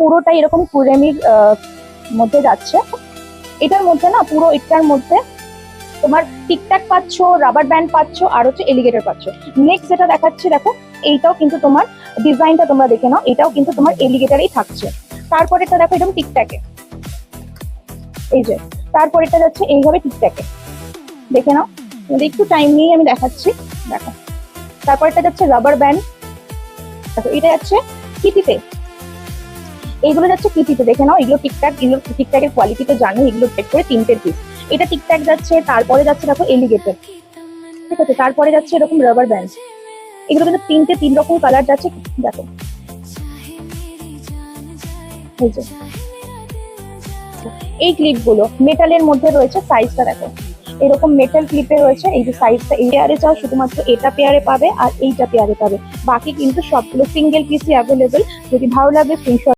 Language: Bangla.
পুরোটাই এরকম কুরেমির মধ্যে যাচ্ছে। এটার মধ্যে না পুরো এটার মধ্যে তোমার টিকট্যাক পাচ্ছ, রাবার ব্যান্ড পাচ্ছ, আর হচ্ছে এলিগেটর পাচ্ছ। নেক্সট যেটা দেখাচ্ছি দেখো, এইটাও কিন্তু তোমার ডিজাইনটা তোমরা দেখে নাও, এটাও কিন্তু তোমার এলিগেটরেই থাকছে। তারপরেটা দেখো এরকম টিকট্যাকে, এই যে তারপরেটা যাচ্ছে এইভাবে টিকট্যাকে, দেখে নাও, তোমাদের একটু টাইম নিয়ে আমি দেখাচ্ছি। দেখো তারপরেটা যাচ্ছে রাবার ব্যান্ড, দেখো এটা যাচ্ছে কিটিতে, এইগুলো যাচ্ছে কিটিতে, দেখে নাও এগুলো টিকট্যাক, এগুলো টিকট্যাকের কোয়ালিটি তো জানো, এগুলো চেক করে 3টে পিস। এটা টিকট্যাক যাচ্ছে, তারপরে যাচ্ছে দেখো এলিগেটর, ঠিক আছে, তারপরে যাচ্ছে এরকম রাবার ব্যান্ড। এগুলো কিন্তু 3 রকম কালার যাচ্ছে, দেখো এই যে এই ক্লিপ গুলো মেটালের মধ্যে রয়েছে, সাইজটা দেখো এরকম মেটাল ক্লিপে রয়েছে। এই যে সাইজটা, এই পেয়ারে চাও শুধুমাত্র এটা পেয়ারে পাবে আর এইটা পেয়ারে পাবে, বাকি কিন্তু সবগুলো সিঙ্গেল পিসই অ্যাভেলেবেল। যদি ভালো লাগে স্ক্রিনশট